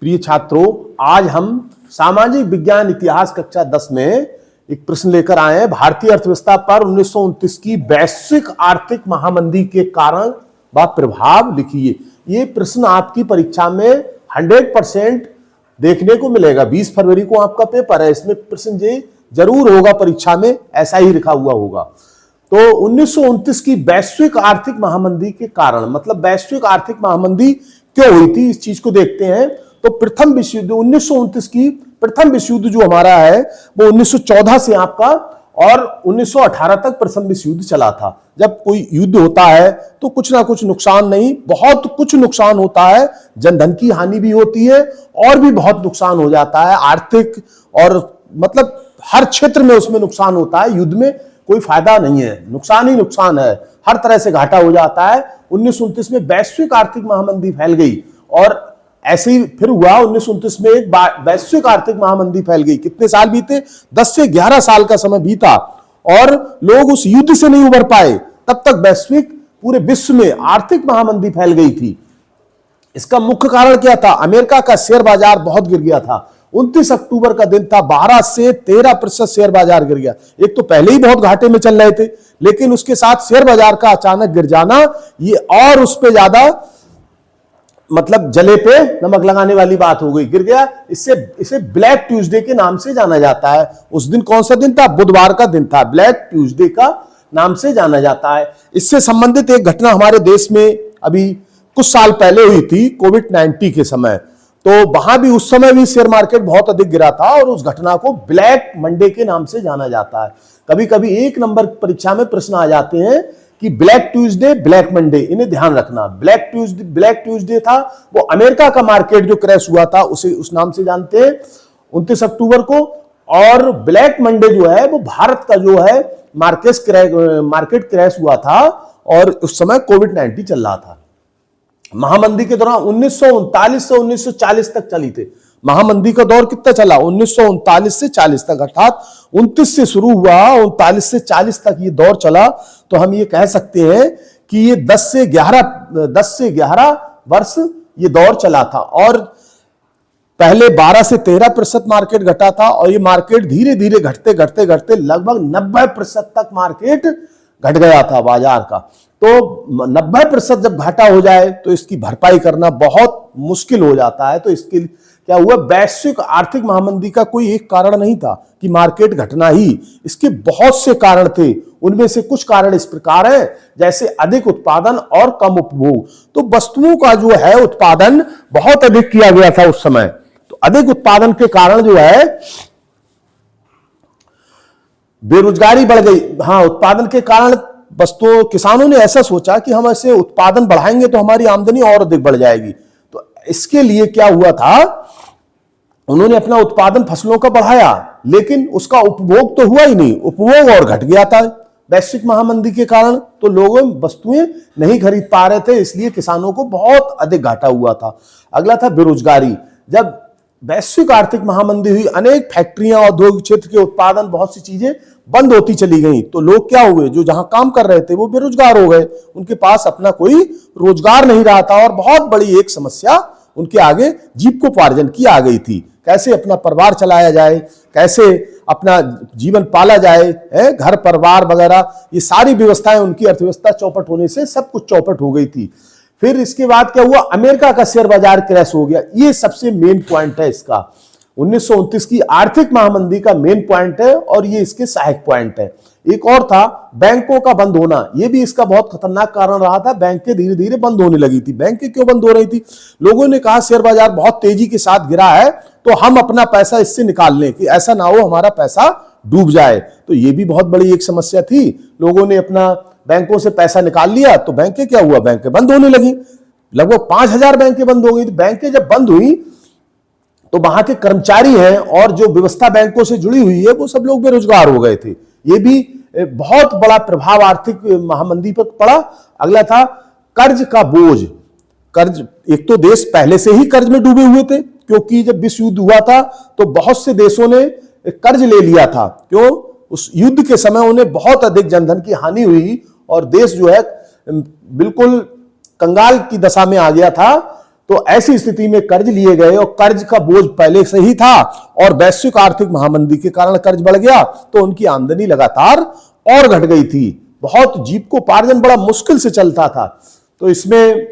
प्रिय छात्रों, आज हम सामाजिक विज्ञान इतिहास कक्षा 10 में एक प्रश्न लेकर आए हैं। भारतीय अर्थव्यवस्था पर 1929 की वैश्विक आर्थिक महामंदी के कारण व प्रभाव लिखिए। ये प्रश्न आपकी परीक्षा में 100% देखने को मिलेगा। 20 फरवरी को आपका पेपर है, इसमें प्रश्न ये जरूर होगा, परीक्षा में ऐसा ही लिखा हुआ होगा। तो 1929 की वैश्विक आर्थिक महामंदी के कारण, मतलब वैश्विक आर्थिक महामंदी क्यों हुई थी, इस चीज को देखते हैं। तो प्रथम विश्व युद्ध 1929 की प्रथम विश्व युद्ध जो हमारा है वो 1914 से आपका और 1918 तक प्रथम विश्व युद्ध चला था। जब कोई युद्ध होता है तो कुछ ना कुछ नुकसान नहीं, बहुत कुछ नुकसान होता है। जनधन की हानि भी होती है और भी बहुत नुकसान हो जाता है, आर्थिक और मतलब हर क्षेत्र में उसमें नुकसान होता है। युद्ध में कोई फायदा नहीं है, नुकसान ही नुकसान है, हर तरह से घाटा हो जाता है। 1929 में वैश्विक आर्थिक महामंदी फैल गई और ऐसे ही फिर हुआ। 1929 में एक वैश्विक आर्थिक महामंदी फैल गई। कितने साल बीते? 10 से 11 साल का समय बीता और लोग उस युद्ध से नहीं उबर पाए। तब तक वैश्विक पूरे विश्व में आर्थिक महामंदी फैल गई थी। इसका मुख्य कारण क्या था? अमेरिका का शेयर बाजार बहुत गिर गया था। 29 अक्टूबर का दिन था, 12 से 13% शेयर बाजार गिर गया। एक तो पहले ही बहुत घाटे में चल रहे थे, लेकिन उसके साथ शेयर बाजार का अचानक गिर जाना, ये और उस पे ज्यादा मतलब जले पे नमक लगाने वाली बात हो गई। गिर गया। इसे ब्लैक ट्यूसडे के नाम से जाना जाता है। उस दिन कौन सा दिन था? बुधवार का दिन था। ब्लैक ट्यूसडे का नाम से जाना जाता है। इससे संबंधित एक घटना हमारे देश में अभी कुछ साल पहले हुई थी, कोविड-19 के समय। तो वहां भी उस समय भी शेयर मार्केट बहुत अधिक गिरा था और उस घटना को ब्लैक मंडे के नाम से जाना जाता है। कभी कभी 1 नंबर परीक्षा में प्रश्न आ जाते हैं कि ब्लैक ट्यूसडे, ब्लैक मंडे, इन्हें ध्यान रखना। ब्लैक ट्यूसडे था वो अमेरिका का मार्केट जो क्रैश हुआ था उसे उस नाम से जानते हैं 29 अक्टूबर को। और ब्लैक मंडे जो है वो भारत का जो है मार्केट क्रैश हुआ था और उस समय कोविड-19 चल रहा था। महामंदी के दौरान 1939 से 1940 तक चली थी। महामंदी का दौर कितना चला? 1939 से 40 तक, अर्थात 29 से शुरू हुआ, 39 से 40 तक ये दौर चला। तो हम ये कह सकते हैं कि ये 10 से 11 वर्ष ये दौर चला था। और पहले 12 से 13% मार्केट घटा था और ये मार्केट धीरे धीरे घटते लगभग 90% तक मार्केट घट गया था बाजार का। तो 90% जब घाटा हो जाए तो इसकी भरपाई करना बहुत मुश्किल हो जाता है। तो इसके क्या हुआ? वैश्विक आर्थिक महामंदी का कोई एक कारण नहीं था कि मार्केट घटना ही, इसके बहुत से कारण थे। उनमें से कुछ कारण इस प्रकार है, जैसे अधिक उत्पादन और कम उपभोग। तो वस्तुओं का जो है उत्पादन बहुत अधिक किया गया था उस समय। तो अधिक उत्पादन के कारण जो है बेरोजगारी बढ़ गई। हाँ, उत्पादन के कारण वस्तुओं, किसानों ने ऐसा सोचा कि हम ऐसे उत्पादन बढ़ाएंगे तो हमारी आमदनी और अधिक बढ़ जाएगी। तो इसके लिए क्या हुआ था, उन्होंने अपना उत्पादन फसलों का बढ़ाया, लेकिन उसका उपभोग तो हुआ ही नहीं, उपभोग और घट गया था वैश्विक महामंदी के कारण। तो लोग वस्तुएं नहीं खरीद पा रहे थे, इसलिए किसानों को बहुत अधिक घाटा हुआ था। अगला था बेरोजगारी। जब वैश्विक आर्थिक महामंदी हुई, अनेक फैक्ट्रियां, औद्योगिक क्षेत्र के उत्पादन, बहुत सी चीजें बंद होती चली गई। तो लोग क्या हुए, जो जहां काम कर रहे थे वो बेरोजगार हो गए, उनके पास अपना कोई रोजगार नहीं रहा था। और बहुत बड़ी एक समस्या उनके आगे जीविकोपार्जन की आ गई थी। कैसे अपना परिवार चलाया जाए, कैसे अपना जीवन पाला जाए, घर परिवार वगैरह, ये सारी व्यवस्थाएं, उनकी अर्थव्यवस्था चौपट होने से सब कुछ चौपट हो गई थी। फिर इसके बाद क्या हुआ? अमेरिका का शेयर बाजार क्रैश हो गया। ये सबसे मेन पॉइंट है इसका। 1929 की आर्थिक महामंदी का मेन पॉइंट है और ये इसके सहायक पॉइंट है। एक और था बैंकों का बंद होना। ये भी इसका बहुत खतरनाक कारण रहा था। बैंकें धीरे धीरे बंद होने लगी थी। बैंकें क्यों बंद हो रही थी? लोगों ने कहा शेयर बाजार बहुत तेजी के साथ गिरा है तो हम अपना पैसा इससे निकाल लें, कि ऐसा ना हो हमारा पैसा डूब जाए। तो ये भी बहुत बड़ी एक समस्या थी। लोगों ने अपना बैंकों से पैसा निकाल लिया तो बैंकें क्या हुआ? बैंकें बंद होने लगी। लगभग 5000 बैंकें बंद हो गई। बैंकें जब बंद हुई तो वहां के कर्मचारी हैं और जो व्यवस्था बैंकों से जुड़ी हुई है वो सब लोग बेरोजगार हो गए थे। ये भी बहुत बड़ा प्रभाव आर्थिक महामंदी पर पड़ा। अगला था कर्ज का बोझ। कर्ज, एक तो देश पहले से ही कर्ज में डूबे हुए थे, क्योंकि जब विश्व युद्ध हुआ था तो बहुत से देशों ने कर्ज ले लिया था। क्यों? उस युद्ध के समय उन्हें बहुत अधिक जनधन की हानि हुई और देश जो है बिल्कुल कंगाल की दशा में आ गया था। तो ऐसी स्थिति में कर्ज लिए गए और कर्ज का बोझ पहले से ही था और वैश्विक आर्थिक महामंदी के कारण कर्ज बढ़ गया, तो उनकी आमदनी लगातार और घट गई थी। बहुत जीविकोपार्जन बड़ा मुश्किल से चलता था। तो इसमें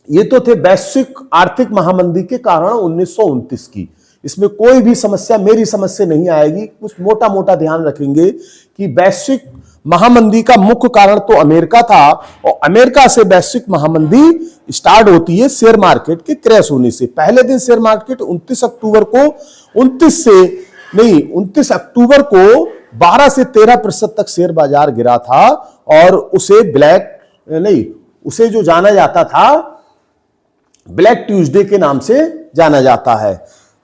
ये तो थे वैश्विक आर्थिक महामंदी के कारण 1929 की। इसमें कोई भी समस्या मेरी समझ से नहीं आएगी। कुछ मोटा मोटा ध्यान रखेंगे कि वैश्विक महामंदी का मुख्य कारण तो अमेरिका था और अमेरिका से वैश्विक महामंदी स्टार्ट होती है शेयर मार्केट के क्रैश होने से। पहले दिन शेयर मार्केट 29 अक्टूबर को 12 से 13% तक शेयर बाजार गिरा था और उसे जो जाना जाता था ब्लैक ट्यूसडे के नाम से जाना जाता है।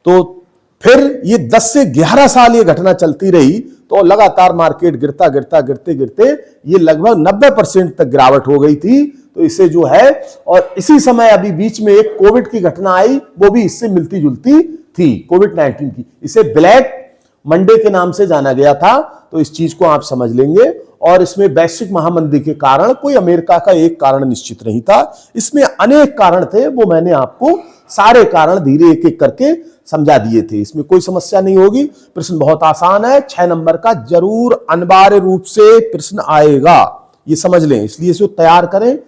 तो फिर ये 10 से 11 साल ये घटना चलती रही, तो लगातार मार्केट गिरते ये लगभग 90% तक गिरावट हो गई थी। तो इसे जो है, और इसी समय अभी बीच में एक कोविड की घटना आई, वो भी इससे मिलती जुलती थी, कोविड-19 की। इसे ब्लैक मंडे के नाम से जाना गया था। तो इस चीज को आप समझ लेंगे। और इसमें वैश्विक महामंदी के कारण कोई अमेरिका का एक कारण निश्चित नहीं था, इसमें अनेक कारण थे। वो मैंने आपको सारे कारण धीरे एक एक करके समझा दिए थे। इसमें कोई समस्या नहीं होगी। प्रश्न बहुत आसान है, 6 नंबर का जरूर अनिवार्य रूप से प्रश्न आएगा, ये समझ लें, इसलिए इसे तैयार करें।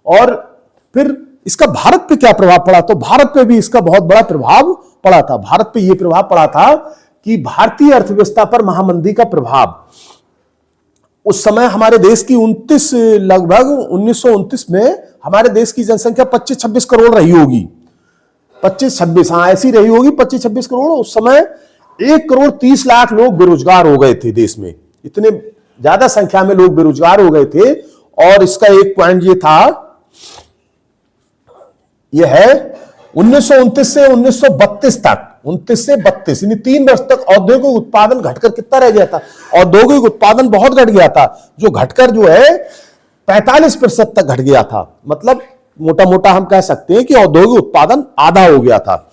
और फिर इसका भारत पे क्या प्रभाव पड़ा, तो भारत पे भी इसका बहुत बड़ा प्रभाव पड़ा था। भारत पे यह प्रभाव पड़ा था कि भारतीय अर्थव्यवस्था पर महामंदी का प्रभाव, उस समय हमारे देश की 1929 में हमारे देश की जनसंख्या 25-26 करोड़ रही होगी। 25-26, हाँ ऐसी रही होगी, 25-26 करोड़। उस समय 1,30,00,000 लोग बेरोजगार हो गए थे देश में। इतने ज्यादा संख्या में लोग बेरोजगार हो गए थे। और इसका एक पॉइंट ये था, यह है 1929 से 1932 तक, 29 से 32 यानी 3 वर्ष तक औद्योगिक उत्पादन घटकर कितना रह गया था, औद्योगिक उत्पादन बहुत घट गया था, जो घटकर जो है 45% तक घट गया था। मतलब मोटा मोटा हम कह सकते हैं कि औद्योगिक उत्पादन आधा हो गया था।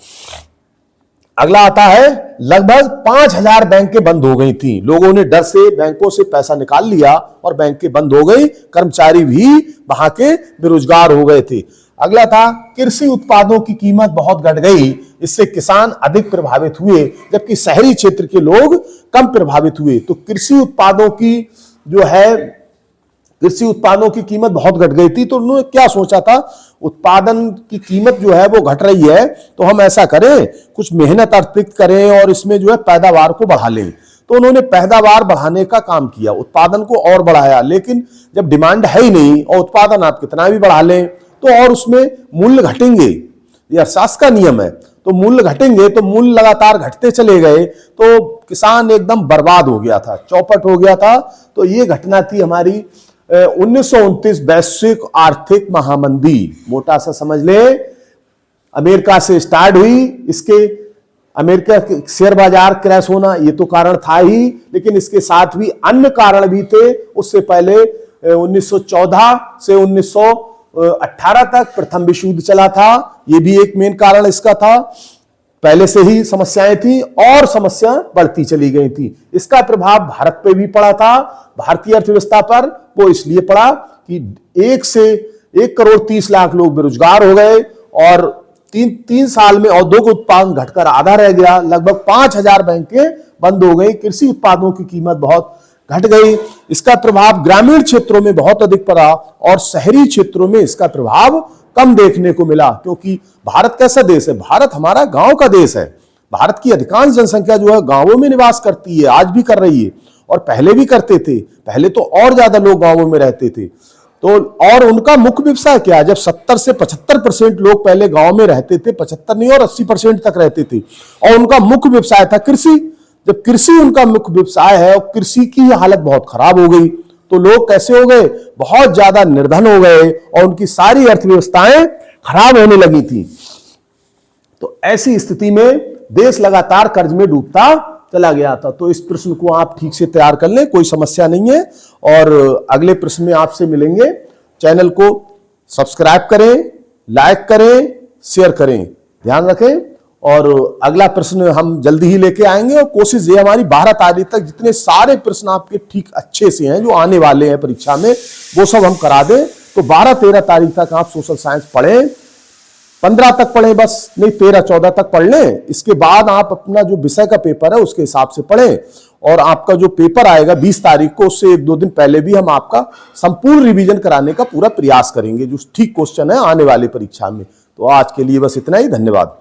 अगला आता है, लगभग 5,000 बैंकें बंद हो गई थी। लोगों ने डर से बैंकों से पैसा निकाल लिया और बैंकें बंद हो गई, कर्मचारी भी वहां के बेरोजगार हो गए थे। अगला था, कृषि उत्पादों की कीमत बहुत घट गई, इससे किसान अधिक प्रभावित हुए जबकि शहरी क्षेत्र के लोग कम प्रभावित हुए। तो कृषि उत्पादों की कीमत बहुत घट गई थी। तो उन्होंने क्या सोचा था, उत्पादन की कीमत जो है वो घट रही है, तो हम ऐसा करें, कुछ मेहनत अतिरिक्त करें और इसमें जो है पैदावार को बढ़ा लें। तो उन्होंने पैदावार बढ़ाने का काम किया, उत्पादन को और बढ़ाया। लेकिन जब डिमांड है ही नहीं और उत्पादन आप कितना भी बढ़ा लें तो और उसमें मूल्य घटेंगे, यह अर्थशास्त्र का नियम है। तो मूल्य घटेंगे, तो मूल्य लगातार घटते चले गए, तो किसान एकदम बर्बाद हो गया था, चौपट हो गया था। तो ये घटना थी हमारी 1929 वैश्विक आर्थिक महामंदी। मोटा सा समझ ले, अमेरिका से स्टार्ट हुई, इसके अमेरिका के शेयर बाजार क्रैश होना ये तो कारण था ही, लेकिन इसके साथ भी अन्य कारण भी थे। उससे पहले 1914 से 1918 तक प्रथम विश्व युद्ध चला था, ये भी एक मेन कारण इसका था। पहले से ही समस्याएं थी और समस्या बढ़ती चली गई थी। इसका प्रभाव भारत पे भी पड़ा था, भारतीय अर्थव्यवस्था पर। वो इसलिए पड़ा कि 1,30,00,000 लोग बेरोजगार हो गए और तीन साल में औद्योगिक उत्पादन घटकर आधा रह गया। लगभग 5,000 बैंकें बंद हो गई, कृषि उत्पादों की कीमत बहुत घट गई। इसका प्रभाव ग्रामीण क्षेत्रों में बहुत अधिक पड़ा और शहरी क्षेत्रों में इसका प्रभाव कम देखने को मिला। क्योंकि भारत कैसा देश है, भारत हमारा गांव का देश है। भारत की अधिकांश जनसंख्या जो है गांवों में निवास करती है, आज भी कर रही है और पहले भी करते थे। पहले तो और ज्यादा लोग गांवों में रहते थे। तो और उनका मुख्य व्यवसाय क्या है, जब 70 से 75% लोग पहले गांव में रहते थे, 75 नहीं और 80% तक रहते थे, और उनका मुख्य व्यवसाय था कृषि। जब कृषि उनका मुख्य व्यवसाय है और कृषि की हालत बहुत खराब हो गई, तो लोग कैसे हो गए, बहुत ज्यादा निर्धन हो गए और उनकी सारी अर्थव्यवस्थाएं खराब होने लगी थी। तो ऐसी स्थिति में देश लगातार कर्ज में डूबता चला गया था। तो इस प्रश्न को आप ठीक से तैयार कर लें, कोई समस्या नहीं है। और अगले प्रश्न में आपसे मिलेंगे। चैनल को सब्सक्राइब करें, लाइक करें, शेयर करें, ध्यान रखें। और अगला प्रश्न हम जल्दी ही लेके आएंगे और कोशिश ये हमारी 12 तारीख तक जितने सारे प्रश्न आपके ठीक अच्छे से हैं जो आने वाले हैं परीक्षा में, वो सब हम करा दें। तो 12-13 तारीख तक आप सोशल साइंस पढ़ें, 15 तक पढ़े बस नहीं, 13-14 तक पढ़ लें। इसके बाद आप अपना जो विषय का पेपर है उसके हिसाब से पढ़ें, और आपका जो पेपर आएगा 20 तारीख को, उससे 1-2 दिन पहले भी हम आपका संपूर्ण रिवीजन कराने का पूरा प्रयास करेंगे, जो ठीक क्वेश्चन है आने वाली परीक्षा में। तो आज के लिए बस इतना ही, धन्यवाद।